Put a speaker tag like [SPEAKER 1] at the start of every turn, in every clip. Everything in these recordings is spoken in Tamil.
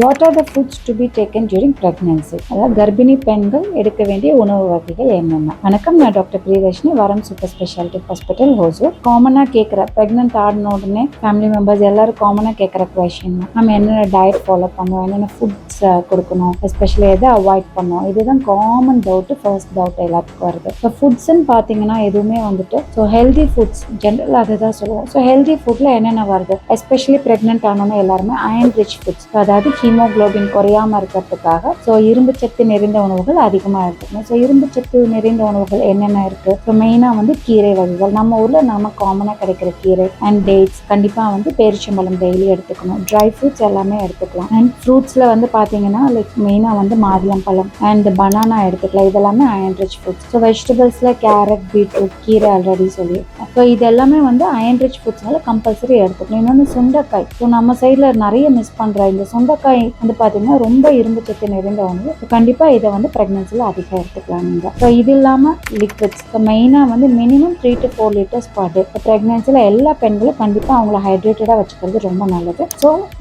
[SPEAKER 1] What are the foods to be taken during pregnancy? அதாவது கர்ப்பிணி பெண்கள் எடுக்க வேண்டிய உணவு வகைகள் என்னென்ன? வணக்கம், நான் டாக்டர் பிரியதர்ஷினி, வரம் சூப்பர் ஸ்பெஷாலிட்டி ஹாஸ்பிட்டல், ஹோசூர். காமனாக கேட்குற ப்ரெக்னென்ட் ஆடின உடனே ஃபேமிலி மெம்பர்ஸ் எல்லாரும் காமனாக கேட்குற கொஷின் தான், நம்ம என்னென்ன டயட் ஃபாலோ பண்ணுவோம், என்னென்ன ஃபுட்ஸ் கொடுக்கணும், எஸ்பெஷலி எதை அவாய்ட் பண்ணோம், இதுதான் காமன் டவுட்டு, ஃபர்ஸ்ட் டவுட் எல்லாத்துக்கும் வருது. ஸோ ஃபுட்ஸ்ன்னு பார்த்தீங்கன்னா எதுவுமே வந்துட்டு ஹெல்தி ஃபுட்ஸ் ஜென்ரல் அதை தான் சொல்லுவோம். ஸோ ஹெல்தி ஃபுட்டில் என்னென்ன வருது, எஸ்பெஷலி ப்ரெக்னென்ட் ஆனோன்னு எல்லாருமே அயன் ரிச் ஃபுட்ஸ், அதாவது ஹீமோகுளோபின் குறையாம இருக்கிறதுக்காக இரும்பு சத்து நிறைந்த உணவுகள் அதிகமாக எடுத்துக்கணும். இரும்பு சத்து நிறைந்த உணவுகள் என்னென்ன இருக்கு? மெயினாக கீரை வகைகள், நம்ம ஊர்ல நம்ம காமனாக கிடைக்கிற கீரை அண்ட் டேட்ஸ், கண்டிப்பாக பேரிச்சம்பழம் டெய்லி எடுத்துக்கணும். ட்ரை ஃப்ரூட்ஸ் எல்லாமே எடுத்துக்கலாம். அண்ட் ஃப்ரூட்ஸ்ல பார்த்தீங்கன்னா லைக் மெயினாக மாதுளம் பழம் அண்ட் பனானா எடுத்துக்கலாம். இதெல்லாமே அயன் ரிச் ஃபுட்ஸ். வெஜிடபிள்ஸ்ல கேரட், பீட்ரூட், கீரை ஆல்ரெடி சொல்லியிருக்கோம். இது எல்லாமே அயன் ரிச் ஃபுட்ஸ்னால கம்பல்சரி எடுத்துக்கணும். இன்னொன்று சுண்டைக்காய். நம்ம சைட்ல நிறைய மிஸ் பண்ற இந்த சுண்டைக்காய் பார்த்தீங்கன்னா ரொம்ப இரும்பு சத்து நிறைந்த உணவு. கண்டிப்பாக இதை ப்ரெக்னன்சியில் அதிகம் எடுத்துக்கலாம் நீங்கள். இது இல்லாமல் லிக்விட்ஸ், மெயினாக minimum 3 to 4 liters per day. ப்ரெக்னன்சியில் எல்லா பெண்களும் கண்டிப்பாக அவங்கள ஹைட்ரேட்டடாக வச்சுக்கிறது ரொம்ப நல்லது.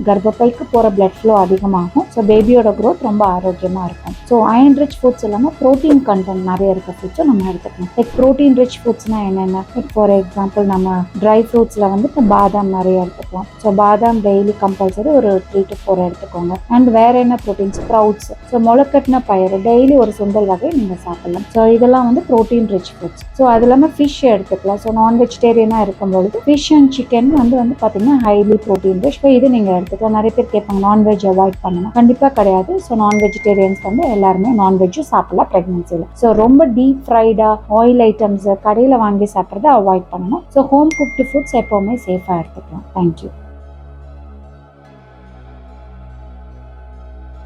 [SPEAKER 1] கர்ப்பப்பைக்கு போகிற பிளட் ஃப்ளோ அதிகமாகும். பேபியோட க்ரோத் ரொம்ப ஆரோக்கியமாக இருக்கும். அயன் ரிச் ஃபுட்ஸ் இல்லாமல் ப்ரோட்டீன் கண்டென்ட் நிறைய இருக்க ஃபுட்ஸும் நம்ம எடுத்துக்கணும். லைக் ப்ரோட்டீன் ரிச் ஃபுட்ஸ்னால் என்னென்ன, லைக் ஃபார் எக்ஸாம்பிள் நம்ம ட்ரை ஃப்ரூட்ஸில் பாதாம் நிறைய எடுத்துக்கலாம். பாதாம் டெய்லி கம்பல்சரி ஒரு 3 to 4 எடுத்துக்கோங்க. அண்ட் வேற என்ன ப்ரோட்டீன், ஸ்ப்ரவுட்ஸ், முளைக்கட்டின பயிறு டெய்லி ஒரு சுண்டல் வகை நீங்க சாப்பிடலாம். இதெல்லாம் ப்ரோட்டீன் ரிச் ஃபுட்ஸ். அது இல்லாமல் ஃபிஷ் எடுத்துக்கலாம். நான் வெஜிடேரியனாக இருக்கும்பொழுது ஃபிஷ் அண்ட் சிக்கன் பார்த்தீங்கன்னா ஹைலி ப்ரோட்டீன் ரிச். இது நீங்கள் எடுத்துக்கலாம். நிறைய பேர் கேட்பாங்க நான்வெஜ் அவாய்ட் பண்ணணும். கண்டிப்பாக கிடையாது. நான் வெஜிடேரியன்ஸ் எல்லாருமே நான்வெஜ்ஜும் சாப்பிடலாம் ப்ரெக்னன்சியில். ரொம்ப டீப் ஃப்ரைடா ஆயில் ஐட்டம்ஸ் கடையில் வாங்கி சாப்பிட்றத அவாய்ட் பண்ணணும். ஹோம் குக்டு ஃபுட்ஸ் எப்போவுமே சேஃபாக எடுத்துக்கலாம். தேங்க்யூ.